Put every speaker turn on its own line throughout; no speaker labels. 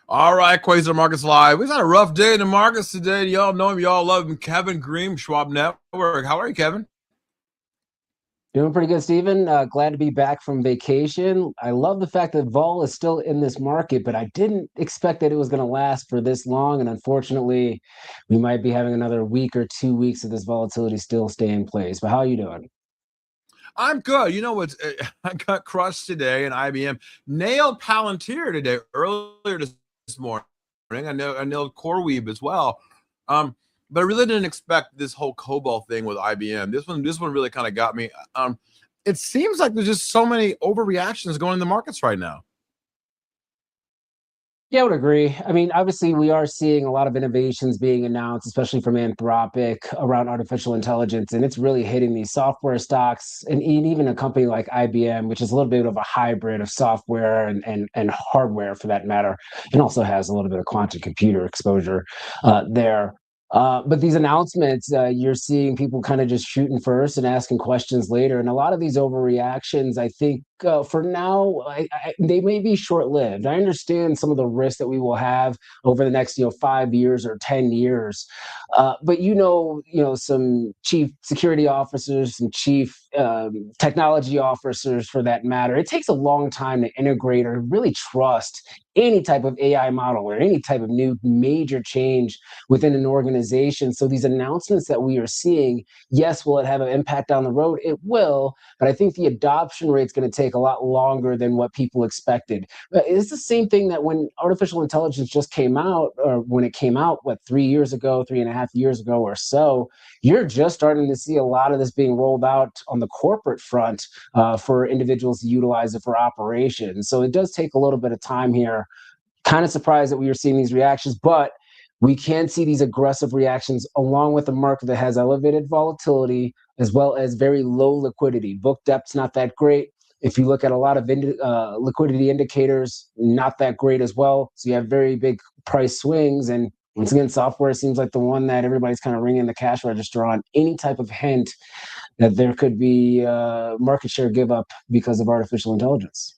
All right, Quasar Markets Live. We've had a rough day in the markets today. Y'all know him. Y'all love him. Kevin Green, Schwab Network. How are you, Kevin?
Doing pretty good, Stephen. Glad to be back from vacation. I love the fact that vol is still in this market, but I didn't expect that it was going to last for this long. And unfortunately, we might be having another week or 2 weeks of this volatility still stay in place. But how are you doing?
I'm good. You know what? I got crushed today, and IBM nailed Palantir today earlier this morning. I nailed CoreWeave as well. Um, but I really didn't expect this whole COBOL thing with IBM. This one really kind of got me. It seems like there's just so many overreactions going in the markets right now.
Yeah, I would agree. I mean, obviously, we are seeing a lot of innovations being announced, especially from Anthropic around artificial intelligence, and it's really hitting these software stocks and even a company like IBM, which is a little bit of a hybrid of software and hardware for that matter, and also has a little bit of quantum computer exposure there. But these announcements, you're seeing people kind of just shooting first and asking questions later. And a lot of these overreactions, I think, for now, they may be short-lived. I understand some of the risks that we will have over the next, 5 years or 10 years. But some chief security officers, some chief technology officers, for that matter, it takes a long time to integrate or really trust any type of AI model or any type of new major change within an organization. So these announcements that we are seeing, yes, will it have an impact down the road? It will, but I think the adoption rate is going to take a lot longer than what people expected. But it's the same thing that when artificial intelligence just came out, or when it came out, 3 years ago, 3.5 years ago or so, you're just starting to see a lot of this being rolled out on the corporate front for individuals to utilize it for operations. So it does take a little bit of time here. Kind of surprised that we were seeing these reactions, but we can see these aggressive reactions along with a market that has elevated volatility as well as very low liquidity. Book depth's not that great. If you look at a lot of liquidity indicators, not that great as well. So you have very big price swings. And once again, software seems like the one that everybody's kind of ringing the cash register on. Any type of hint that there could be market share give up because of artificial intelligence.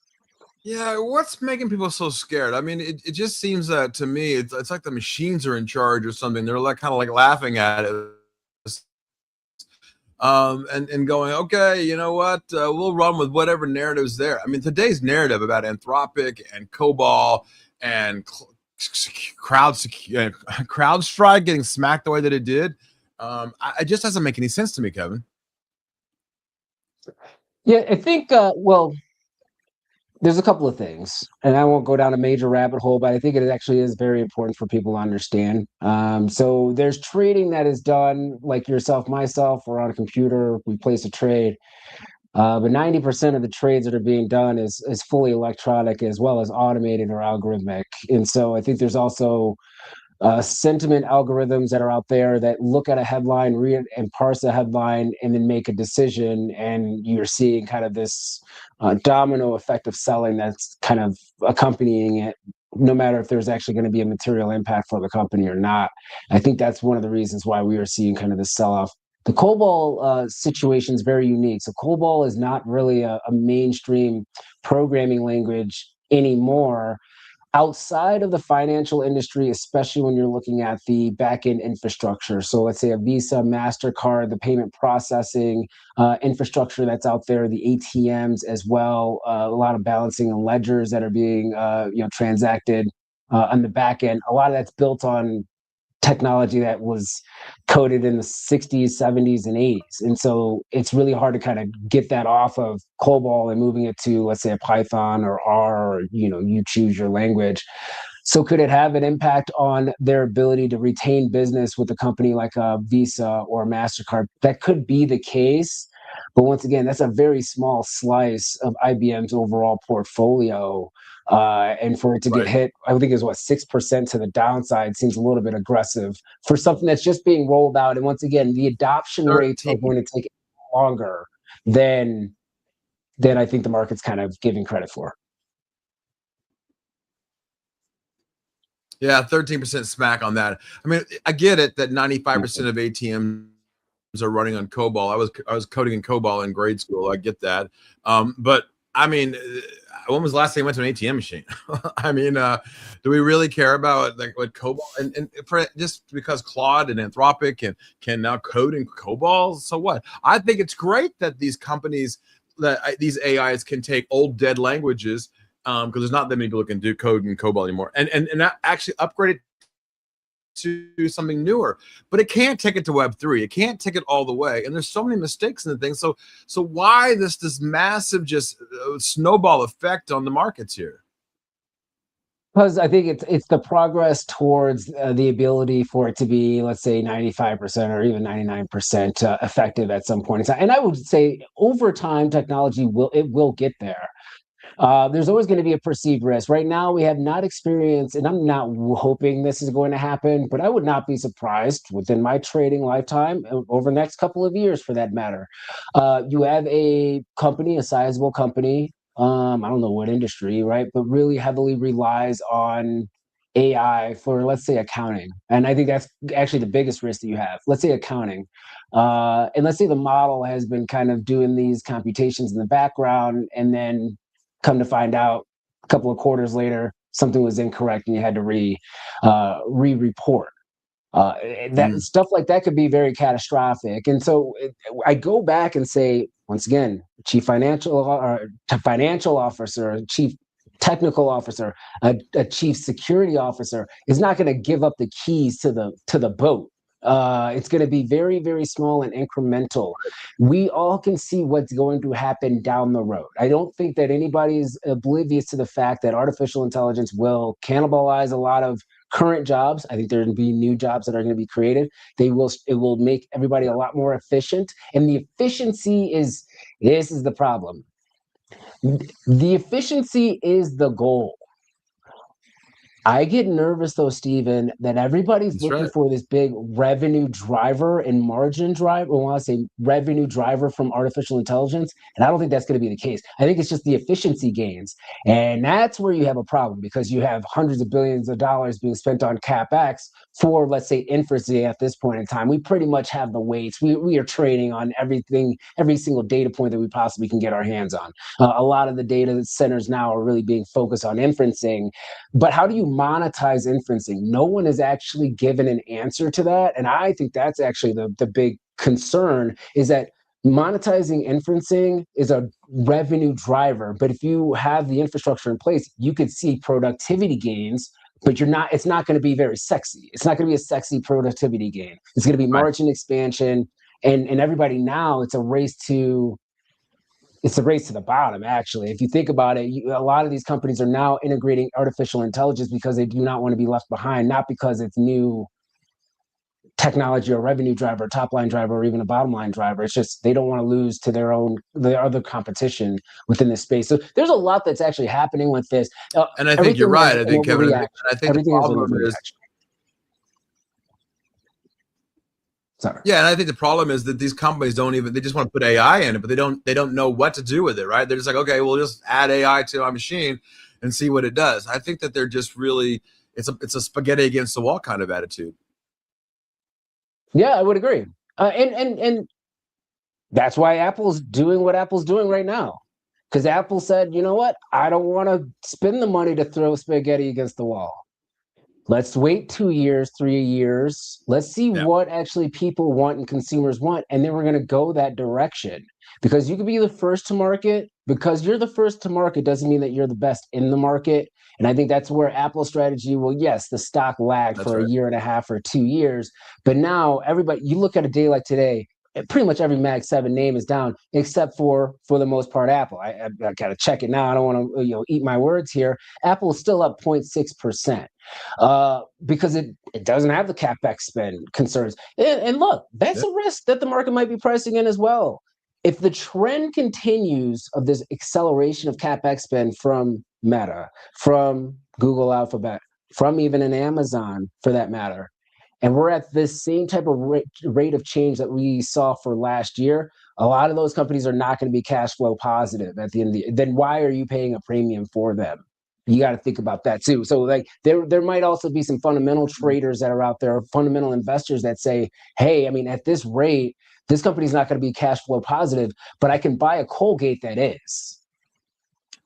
Yeah, what's making people so scared? I mean, it just seems that to me, it's like the machines are in charge or something. They're like kind of like laughing at it, and going, okay, you know what? We'll run with whatever narrative's there. I mean, today's narrative about Anthropic and COBOL and CrowdStrike getting smacked the way that it did, it just doesn't make any sense to me, Kevin.
Yeah, I think, there's a couple of things, and I won't go down a major rabbit hole, but I think it actually is very important for people to understand. So there's trading that is done, like yourself, myself, or on a computer, we place a trade. But 90% of the trades that are being done is fully electronic as well as automated or algorithmic. And so I think there's also sentiment algorithms that are out there that look at a headline, read and parse a headline, and then make a decision. And you're seeing kind of this domino effect of selling that's kind of accompanying it, no matter if there's actually going to be a material impact for the company or not. I think that's one of the reasons why we are seeing kind of this sell off. The COBOL situation is very unique. So COBOL is not really a mainstream programming language anymore outside of the financial industry, especially when you're looking at the back end infrastructure. So let's say a Visa, MasterCard, the payment processing infrastructure that's out there, the ATMs as well, a lot of balancing and ledgers that are being transacted on the back end. A lot of that's built on technology that was coded in the 60s, 70s, and 80s. And so it's really hard to kind of get that off of COBOL and moving it to, let's say, a Python or R, or, you choose your language. So could it have an impact on their ability to retain business with a company like a Visa or MasterCard? That could be the case. But once again, that's a very small slice of IBM's overall portfolio. And for it to get
Right.
hit, I think is what 6% to the downside seems a little bit aggressive for something that's just being rolled out. And once again, the adoption rates are
13.
going to take longer than I think the market's kind of giving credit for.
Yeah, 13% smack on that. I mean, I get it that 95% of ATMs are running on COBOL. I was coding in COBOL in grade school. I get that. But I mean, when was the last time you went to an ATM machine? I mean, do we really care about like what COBOL and for, just because Claude and Anthropic can now code in COBOL? So what? I think it's great that these companies, that these AIs can take old dead languages, because there's not that many people who can do code in COBOL anymore, and actually upgrade it to something newer. But it can't take it to Web3. It can't take it all the way. And there's so many mistakes in the thing. So why this massive just snowball effect on the markets here?
Because I think it's the progress towards the ability for it to be, let's say, 95% or even 99% effective at some point in time. And I would say over time, technology will get there. There's always going to be a perceived risk. Right now, we have not experienced, and I'm not hoping this is going to happen, but I would not be surprised within my trading lifetime, over the next couple of years for that matter. You have a company, a sizable company, I don't know what industry, right? But really heavily relies on AI for, let's say, accounting. And I think that's actually the biggest risk that you have. Let's say accounting. And let's say the model has been kind of doing these computations in the background, and then come to find out a couple of quarters later, something was incorrect and you had to re-report. That stuff like that could be very catastrophic. And so I go back and say, once again, chief financial officer, a chief technical officer, a chief security officer is not going to give up the keys to the boat. It's going to be very, very small and incremental. We all can see what's going to happen down the road. I don't think that anybody's oblivious to the fact that artificial intelligence will cannibalize a lot of current jobs. I think there will be new jobs that are going to be created. It will make everybody a lot more efficient. And the efficiency this is the problem. The efficiency is the goal. I get nervous though, Stephen, that everybody's
That's
looking
right.
for this big revenue driver and margin driver. Or when I say revenue driver from artificial intelligence, and I don't think that's going to be the case. I think it's just the efficiency gains. And that's where you have a problem, because you have hundreds of billions of dollars being spent on CapEx for, let's say, inferencing at this point in time. We pretty much have the weights. We are trading on everything, every single data point that we possibly can get our hands on. A lot of the data centers now are really being focused on inferencing. But how do you monetize inferencing? No one has actually given an answer to that. And I think that's actually the big concern, is that monetizing inferencing is a revenue driver. But if you have the infrastructure in place, you could see productivity gains, but it's not going to be very sexy. It's not going to be a sexy productivity gain. It's going to be margin expansion. And everybody now, it's a race to the bottom, actually. If you think about it, a lot of these companies are now integrating artificial intelligence because they do not want to be left behind, not because it's new technology or revenue driver, top line driver, or even a bottom line driver. It's just they don't want to lose to their other competition within this space. So there's a lot that's actually happening with this.
And I think you're right. I think, Kevin, I think
everything
the problem is.
Sorry.
Yeah, and I think the problem is that these companies they just want to put AI in it, but they don't know what to do with it, right? They're just like, okay, we'll just add AI to our machine and see what it does. I think that they're just really it's a spaghetti against the wall kind of attitude.
Yeah, I would agree. And that's why Apple's doing what Apple's doing right now. Because Apple said, you know what? I don't want to spend the money to throw spaghetti against the wall. Let's wait 2 years, 3 years. Let's see what actually people want and consumers want. And then we're going to go that direction. Because you could be the first to market. Because you're the first to market doesn't mean that you're the best in the market. And I think that's where Apple's strategy will, yes, the stock lagged for a year and a half or 2 years. But now you look at a day like today, pretty much every Mag 7 name is down, except for the most part, Apple. I got to check it now. I don't want to eat my words here. Apple is still up 0.6%. Because it doesn't have the CapEx spend concerns. And look, that's a risk that the market might be pricing in as well. If the trend continues of this acceleration of CapEx spend from Meta, from Google Alphabet, from even an Amazon for that matter, and we're at this same type of rate of change that we saw for last year, a lot of those companies are not going to be cash flow positive at the end of the year. Then why are you paying a premium for them? You got to think about that too. So like there might also be some fundamental traders that are out there, fundamental investors that say, hey, I mean, at this rate, this company's not going to be cash flow positive, but I can buy a Colgate that is.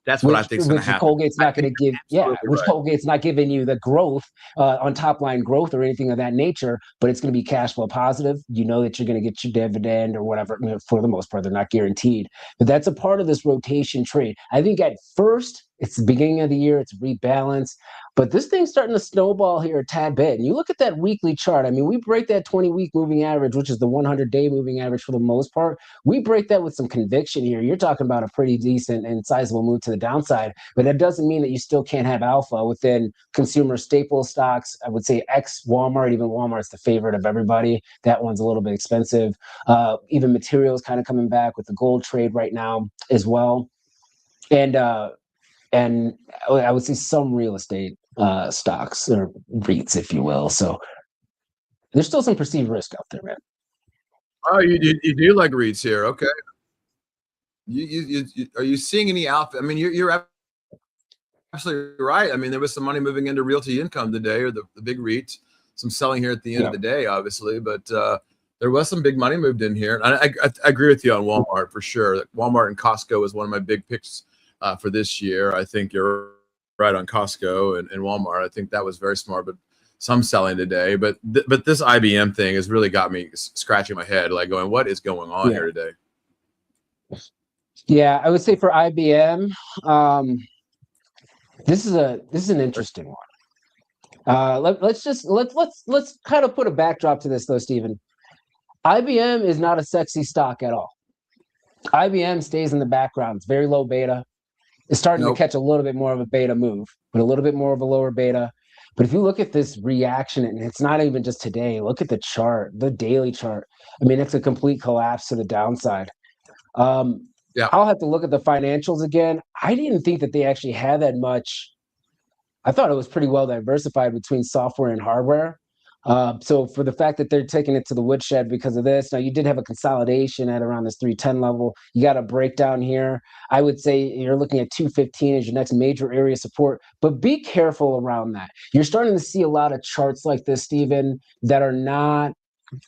That's what I think is going to
Which
happen.
Colgate's not going to give, yeah,
Absolutely
which
right.
Colgate's not giving you the growth on top line growth or anything of that nature, but it's going to be cash flow positive. You know that you're going to get your dividend or whatever. For the most part, they're not guaranteed, but that's a part of this rotation trade. I think at first, it's the beginning of the year, it's rebalance, but this thing's starting to snowball here a tad bit. And you look at that weekly chart. I mean, we break that 20-week moving average, which is the 100-day moving average for the most part. We break that with some conviction here. You're talking about a pretty decent and sizable move to the downside, but that doesn't mean that you still can't have alpha within consumer staple stocks. I would say ex Walmart, even Walmart's the favorite of everybody. That one's a little bit expensive. Even materials kind of coming back with the gold trade right now as well. And I would say some real estate stocks or REITs, if you will. So there's still some perceived risk out there, man.
Oh, you do like REITs here. Okay. Are you seeing any alpha? I mean, you're absolutely right. I mean, there was some money moving into Realty Income today, or the big REITs, some selling here at the end of the day, obviously, but there was some big money moved in here. And I agree with you on Walmart for sure. Walmart and Costco is one of my big picks for this year. I think you're right on Costco and Walmart. I think that was very smart, but some selling today. But this IBM thing has really got me scratching my head, like going, what is going on here today?
Yeah, I would say for IBM, this is an interesting one. Let's kind of put a backdrop to this though, Stephen. IBM is not a sexy stock at all. IBM stays in the background. It's very low beta. It's starting to catch a little bit more of a beta move, but a little bit more of a lower beta. But if you look at this reaction, and it's not even just today, look at the chart, the daily chart. I mean, it's a complete collapse to the downside. I'll have to look at the financials again. I didn't think that they actually had that much. I thought it was pretty well diversified between software and hardware. So for the fact that they're taking it to the woodshed because of this, now you did have a consolidation at around this 310 level. You got a breakdown here. I would say you're looking at 215 as your next major area of support, but be careful around that. You're starting to see a lot of charts like this, Stephen, that are not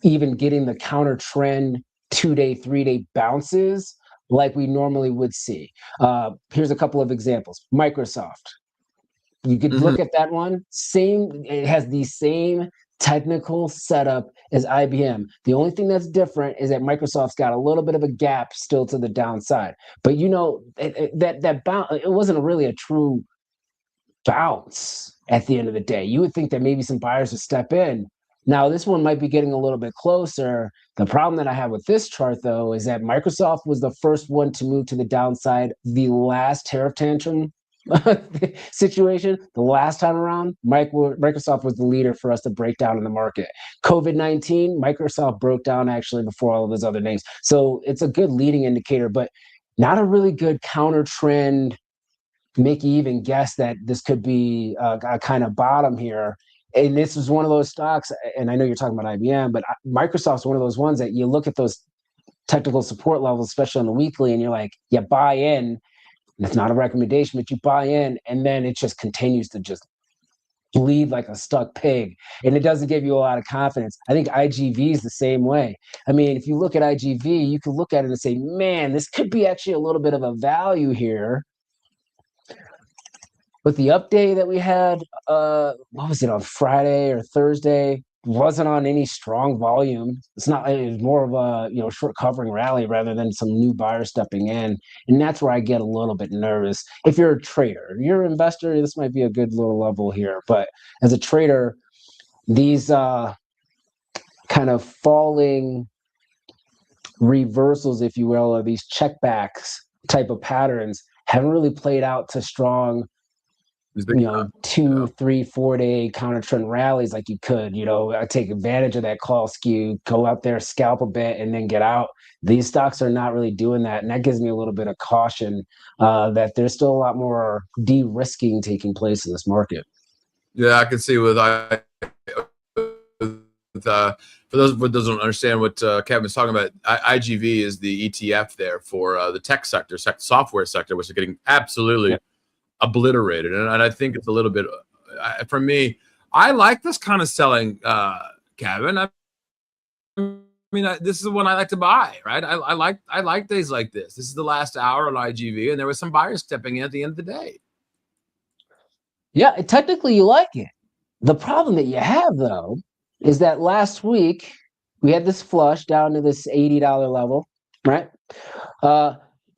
even getting the counter trend 2-day, 3-day bounces like we normally would see. Here's a couple of examples. Microsoft. You could look at that one. It has the same technical setup as IBM. The only thing that's different is that Microsoft's got a little bit of a gap still to the downside. But that bounce, it wasn't really a true bounce at the end of the day. You would think that maybe some buyers would step in. Now, this one might be getting a little bit closer. The problem that I have with this chart, though, is that Microsoft was the first one to move to the downside. The last tariff tantrum situation, the last time around, Microsoft was the leader for us to break down in the market. COVID-19, Microsoft broke down actually before all of those other names. So it's a good leading indicator, but not a really good counter trend. Make you even guess that this could be a kind of bottom here. And this is one of those stocks, and I know you're talking about IBM, but Microsoft's one of those ones that you look at those technical support levels, especially on the weekly, and you're like, you buy in. It's not a recommendation, but you buy in, and then it just continues to just bleed like a stuck pig, and it doesn't give you a lot of confidence. I think IGV is the same way. I mean, if you look at IGV, you can look at it and say, man, this could be actually a little bit of a value here. But the update that we had, what was it, on Friday or Thursday? Wasn't on any strong volume. It was more of a short covering rally rather than some new buyer stepping in. And that's where I get a little bit nervous. If you're a trader, if you're an investor, this might be a good little level here. But as a trader, these kind of falling reversals, if you will, or these checkbacks type of patterns haven't really played out to strong 2, 3, 4-day counter trend rallies like you could. I take advantage of that call skew, go out there, scalp a bit, and then get out. These stocks are not really doing that, and that gives me a little bit of caution that there's still a lot more de-risking taking place in this market.
Yeah, I can see for those who don't understand what Kevin's talking about, IGV is the ETF there for the tech sector, software sector, which is getting absolutely obliterated. And I think it's a little bit, for me, I like this kind of selling, Kevin. I mean, this is the one I like to buy, right? I like days like this. This is the last hour on IGV, and there was some buyers stepping in at the end of the day.
Yeah, technically you like it. The problem that you have though is that last week we had this flush down to this $80 level, right? Uh,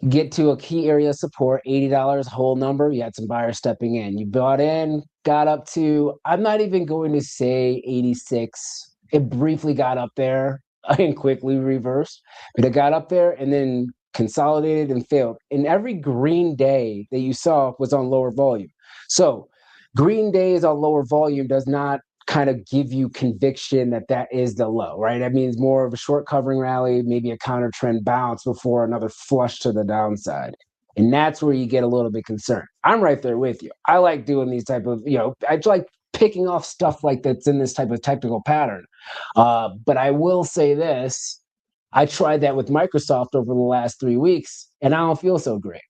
get to a key area of support, $80 whole number. You had some buyers stepping in. You bought in, got up to, I'm not even going to say 86. It briefly got up there and quickly reversed, but it got up there and then consolidated and failed. And every green day that you saw was on lower volume. So green days on lower volume does not kind of give you conviction that that is the low, right? That means more of a short covering rally, maybe a counter trend bounce before another flush to the downside. And that's where you get a little bit concerned. I'm right there with you. I like doing these type of, I like picking off stuff like that's in this type of technical pattern. But I will say this, I tried that with Microsoft over the last 3 weeks, and I don't feel so great.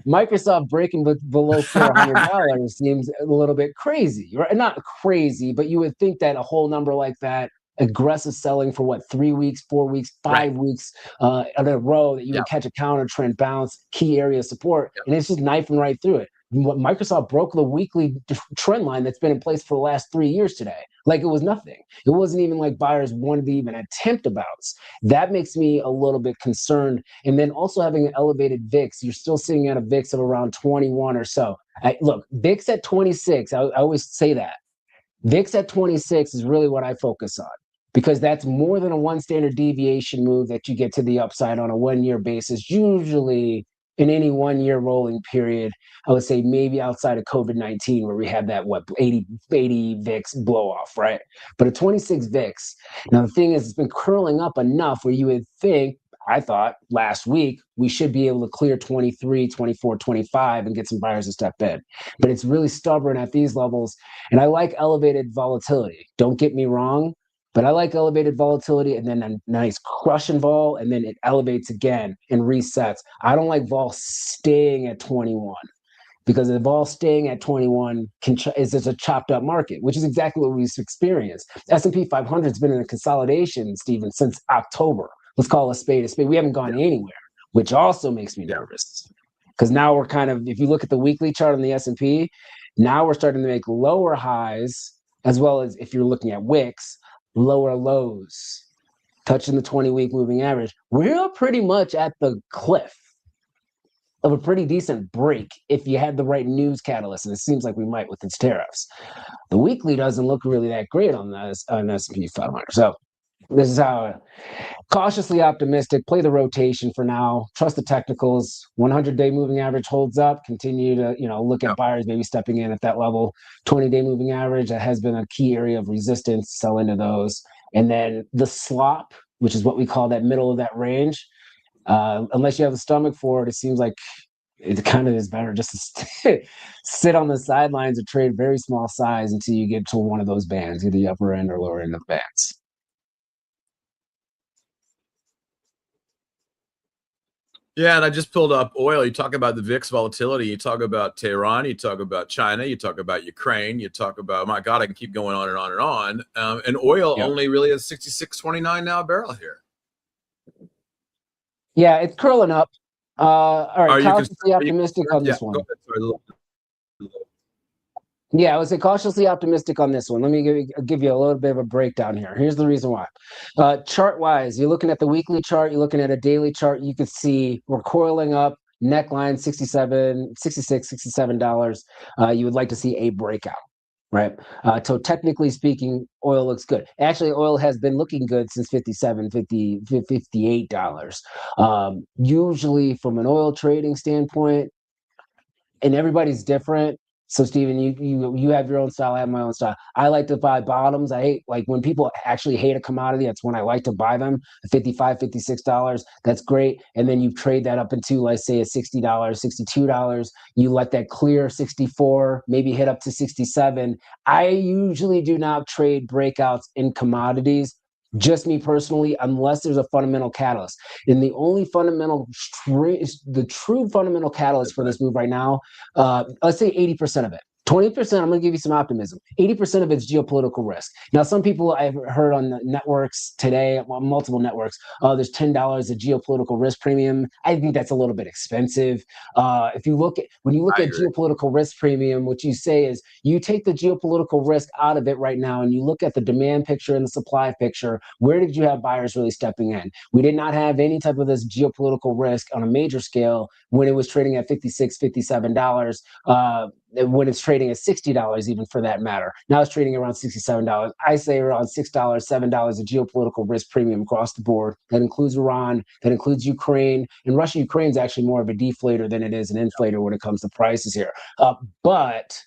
Microsoft breaking below $400 seems a little bit crazy, right? Not crazy, but you would think that a whole number like that, aggressive selling for what, 3 weeks, 4 weeks, 5 weeks in a row, that you would catch a counter trend bounce, key area support, and it's just knifing right through it. Microsoft broke the weekly trend line that's been in place for the last 3 years today. Like it was nothing. It wasn't even like buyers wanted to even attempt a bounce. That makes me a little bit concerned. And then also having an elevated VIX, you're still sitting at a VIX of around 21 or so. Look, VIX at 26, I always say that. VIX at 26 is really what I focus on, because that's more than a one standard deviation move that you get to the upside on a 1 year basis. Usually in any 1 year rolling period, I would say maybe outside of COVID-19 where we had that, 80 VIX blow off, right? But a 26 VIX, now the thing is, it's been curling up enough where you would think, I thought last week, we should be able to clear 23, 24, 25 and get some buyers to step in. But it's really stubborn at these levels. And I like elevated volatility. Don't get me wrong, but I like elevated volatility and then a nice crush in vol, and then it elevates again and resets. I don't like vol staying at 21, because the vol staying at 21 is a chopped up market, which is exactly what we've experienced. S&P 500 has been in a consolidation, Stephen, since October. Let's call a spade a spade. We haven't gone anywhere, which also makes me nervous, because now we're kind of, if you look at the weekly chart on the S&P, now we're starting to make lower highs, as well as, if you're looking at wicks, lower lows, touching the 20-week moving average. We're pretty much at the cliff of a pretty decent break if you had the right news catalyst, and it seems like we might with its tariffs. The weekly doesn't look really that great on S&P 500. So this is how, cautiously optimistic, play the rotation for now, trust the technicals. 100-day moving average holds up, continue to look at buyers maybe stepping in at that level. 20-day moving average, that has been a key area of resistance, sell into those. And then the slop, which is what we call that middle of that range, unless you have the stomach for it, it seems like it kind of is better just to sit on the sidelines or trade very small size until you get to one of those bands, either the upper end or lower end of bands.
Yeah, and I just pulled up oil. You talk about the VIX volatility. You talk about Tehran. You talk about China. You talk about Ukraine. You talk about, my God, I can keep going on and on and on. And oil only really is 66.29 now a barrel here.
Yeah, it's curling up. All right, cautiously optimistic on this one. Yeah, I would say cautiously optimistic on this one. Let me give you a little bit of a breakdown here. Here's the reason why. Chart-wise, you're looking at the weekly chart, you're looking at a daily chart, you can see we're coiling up, neckline $66, $67. You would like to see a breakout, right? So technically speaking, oil looks good. Actually, oil has been looking good since $58. Usually from an oil trading standpoint, and everybody's different. So Stephen, you have your own style, I have my own style. I like to buy bottoms. I hate, like, when people actually hate a commodity, that's when I like to buy them. $55, $56, that's great. And then you trade that up into, let's say, a $60, $62. You let that clear 64, maybe hit up to 67. I usually do not trade breakouts in commodities, just me personally, unless there's a fundamental catalyst. And the only the true fundamental catalyst for this move right now, let's say 80% of it, 20%, I'm going to give you some optimism. 80% of it's geopolitical risk. Now, some people I've heard on the networks today, well, multiple networks, there's $10 of geopolitical risk premium. I think that's a little bit expensive. If you look at, when you look
I
at
agree.
geopolitical risk premium, what you say is you take the geopolitical risk out of it right now and you look at the demand picture and the supply picture. Where did you have buyers really stepping in? We did not have any type of this geopolitical risk on a major scale when it was trading at $56, $57. When it's trading at $60, even for that matter. Now it's trading around $67. I say around $6, $7 of geopolitical risk premium across the board. That includes Iran, that includes Ukraine, and Russia. Ukraine is actually more of a deflator than it is an inflator when it comes to prices here. But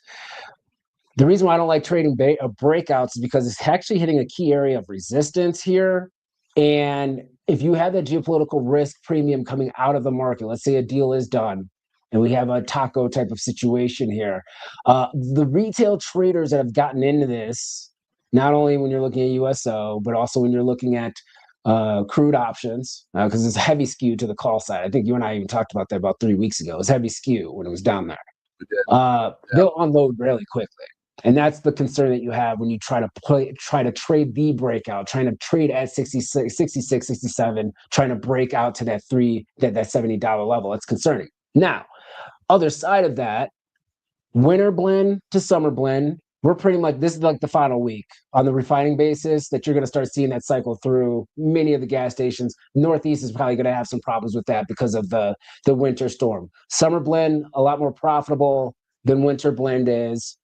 the reason why I don't like trading breakouts is because it's actually hitting a key area of resistance here. And if you have that geopolitical risk premium coming out of the market, let's say a deal is done, and we have a taco type of situation here. The retail traders that have gotten into this, not only when you're looking at USO, but also when you're looking at crude options, because it's a heavy skew to the call side. I think you and I even talked about that about 3 weeks ago. It was heavy skew when it was down there. They'll unload really quickly. And that's the concern that you have when you try to trade the breakout, trying to trade at 66, 66, 67, trying to break out to that $70 level. It's concerning. Now, other side of that, winter blend to summer blend, we're pretty much, this is like the final week on the refining basis that you're going to start seeing that cycle through many of the gas stations. Northeast is probably going to have some problems with that because of the winter storm. Summer blend, a lot more profitable than winter blend is.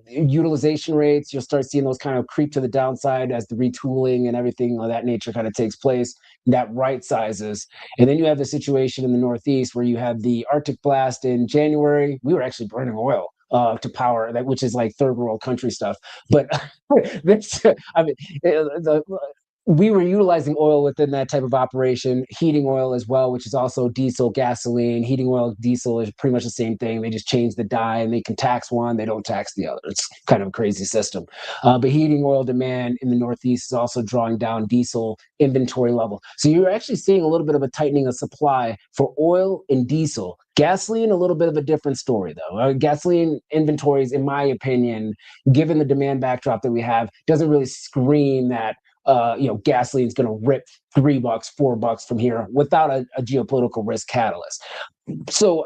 Utilization rates, you'll start seeing those kind of creep to the downside as the retooling and everything of that nature kind of takes place. That right sizes. And then you have the situation in the Northeast where you have the Arctic blast in January. We were actually burning oil to power that, which is like third world country stuff. But this, I mean, we were utilizing oil within that type of operation, heating oil as well, which is also diesel, gasoline. Heating oil, diesel is pretty much the same thing. They just change the dye and they can tax one, they don't tax the other. It's kind of a crazy system. But heating oil demand in the Northeast is also drawing down diesel inventory level. So you're actually seeing a little bit of a tightening of supply for oil and diesel. Gasoline, a little bit of a different story, though. Gasoline inventories, in my opinion, given the demand backdrop that we have, doesn't really scream that gasoline is going to rip $3, $4 from here without a geopolitical risk catalyst. So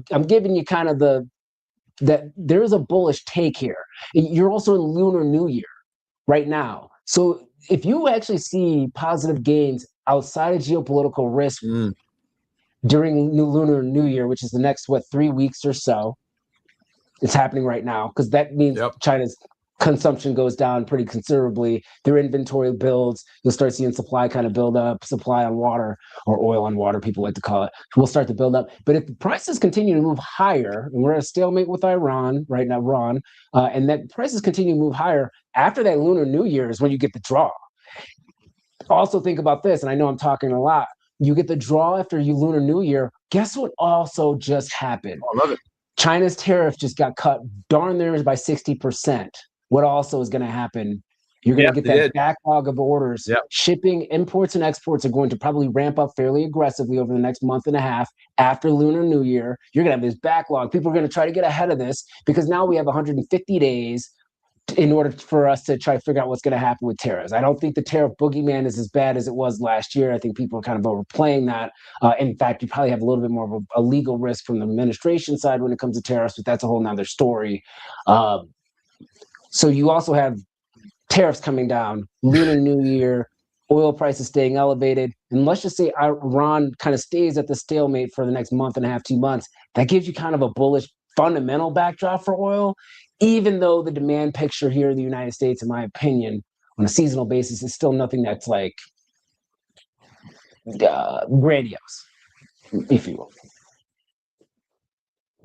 I'm giving you kind of that there is a bullish take here. You're also in Lunar New Year right now. So if you actually see positive gains outside of geopolitical risk during Lunar New Year, which is the next, 3 weeks or so, it's happening right now, because that means China's consumption goes down pretty considerably. Their inventory builds. You'll start seeing supply kind of build up, supply on water, or oil on water, people like to call it, will start to build up. But if the prices continue to move higher, and we're at a stalemate with Iran right now, and that prices continue to move higher, after that Lunar New Year is when you get the draw. Also think about this, and I know I'm talking a lot. You get the draw after you Lunar New Year. Guess what also just happened?
I love it.
China's tariff just got cut darn near by 60%. What also is going to happen? You're going to get that backlog of orders. Shipping, imports, and exports are going to probably ramp up fairly aggressively over the next month and a half after Lunar New Year. You're going to have this backlog. People are going to try to get ahead of this because now we have 150 days in order for us to try to figure out what's going to happen with tariffs. I don't think the tariff boogeyman is as bad as it was last year. I think people are kind of overplaying that. In fact, you probably have a little bit more of a legal risk from the administration side when it comes to tariffs, but that's a whole nother story. So you also have tariffs coming down, Lunar New Year, oil prices staying elevated, and let's just say Iran kind of stays at the stalemate for the next month and a half, 2 months. That gives you kind of a bullish fundamental backdrop for oil, even though the demand picture here in the United States, in my opinion, on a seasonal basis, is still nothing that's like grandiose, if you will.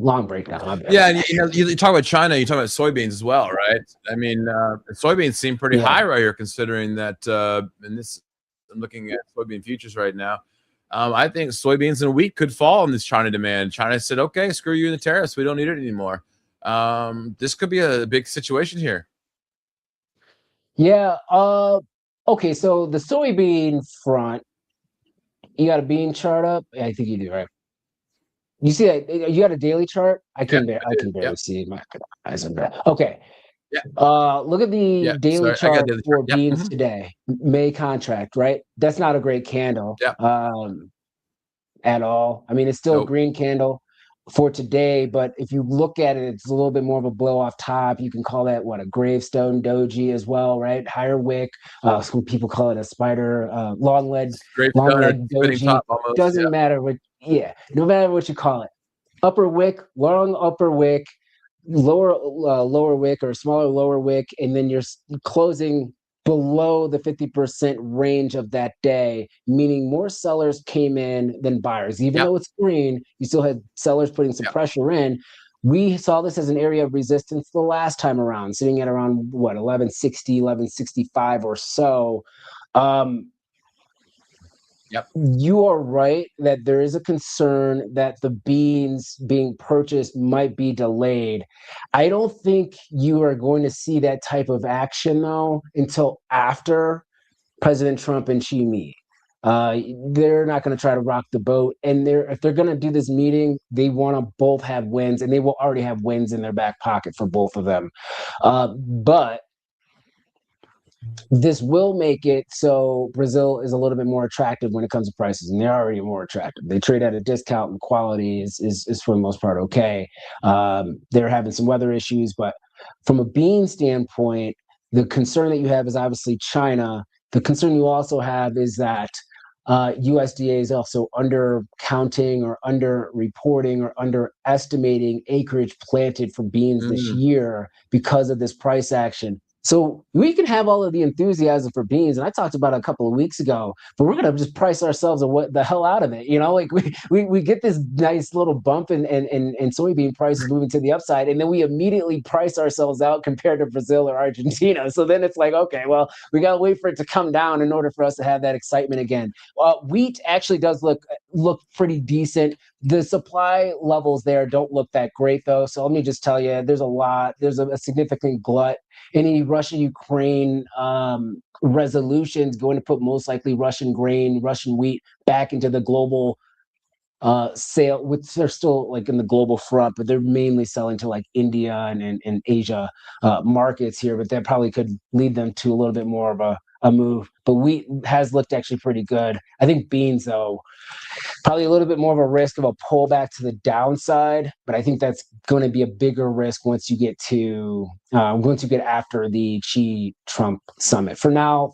Long breakdown.
Yeah, and you talk about China, you talk about soybeans as well, right? I mean, soybeans seem pretty high right here, considering that. And this, I'm looking at soybean futures right now. I think soybeans in a week could fall in this China demand. China said, "Okay, screw you in the tariffs. We don't need it anymore." This could be a big situation here.
Yeah. Okay. So the soybean front, you got a bean chart up? Yeah, I think you do, right? You see that you got a daily chart? I
Yeah,
I
I
can
do.
barely
Yep.
see my eyes are bad. Okay.
Yeah.
Look at the
Yeah.
daily
So I got
chart
the other chart.
for
Yep.
beans today. May contract, right? That's not a great candle.
Yeah.
At all. I mean, it's still a
Nope.
green candle for today, but if you look at it, it's a little bit more of a blow off top. You can call that what, a gravestone doji as well, right? Higher wick. Some people call it a spider, long
Gravestone or
leg
spinning
doji.
top almost. Yeah.
Doesn't matter what, yeah, no matter what you call it. Upper wick, long upper wick, lower wick or smaller lower wick, and then you're closing below the 50% range of that day, meaning more sellers came in than buyers. Even
Yep.
though it's green, you still had sellers putting some
Yep.
pressure in. We saw this as an area of resistance the last time around, sitting at around what, 1160, 1165 or so. Um,
Yep.
you are right that there is a concern that the beans being purchased might be delayed. I don't think you are going to see that type of action though until after President Trump and Xi meet. They're not going to try to rock the boat, and if they're going to do this meeting, they want to both have wins, and they will already have wins in their back pocket for both of them. But this will make it so Brazil is a little bit more attractive when it comes to prices, and they're already more attractive. They trade at a discount, and quality is for the most part okay. They're having some weather issues, but from a bean standpoint, the concern that you have is obviously China. The concern you also have is that USDA is also undercounting or under reporting or underestimating acreage planted for beans this
Mm.
year because of this price action. So we can have all of the enthusiasm for beans, and I talked about it a couple of weeks ago, but we're gonna just price ourselves what the hell out of it. You know, like we get this nice little bump in soybean prices moving to the upside, and then we immediately price ourselves out compared to Brazil or Argentina. So then it's like, okay, well, we gotta wait for it to come down in order for us to have that excitement again. Wheat actually does look pretty decent. The supply levels there don't look that great though. So let me just tell you, there's a significant glut. Any Russia-Ukraine resolutions going to put most likely Russian grain, Russian wheat back into the global sale, which they're still like in the global front, but they're mainly selling to like India and Asia markets here. But that probably could lead them to a little bit more of a move. But wheat has looked actually pretty good. I think beans, though, probably a little bit more of a risk of a pullback to the downside, but I think that's going to be a bigger risk once you get after the Xi Trump summit. For now,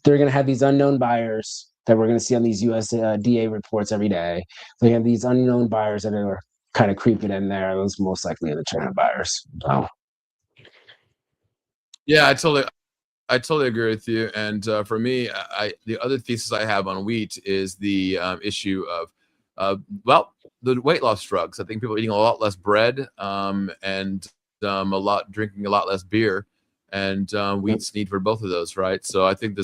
they're going to have these unknown buyers that we're going to see on these USDA reports every day. They have these unknown buyers that are kind of creeping in there. Those most likely are the China buyers. So.
Yeah, I totally agree with you. And for me, the other thesis I have on wheat is the issue of, well, the weight loss drugs. I think people are eating a lot less bread and drinking a lot less beer, and wheat's need for both of those, right? So I think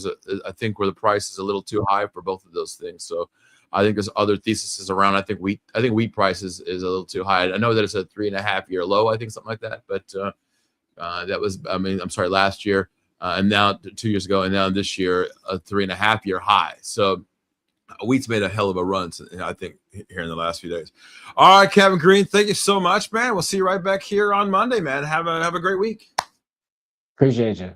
I think where the price is a little too high for both of those things. So I think there's other theses around. I think wheat price is a little too high. I know that it's a 3.5-year low, I think something like that, but that was, I mean, I'm sorry, last year. And now 2 years ago, and now this year, a 3.5-year high. So wheat's made a hell of a run, I think, here in the last few days. All right, Kevin Green, thank you so much, man. We'll see you right back here on Monday, man. Have a great week.
Appreciate you.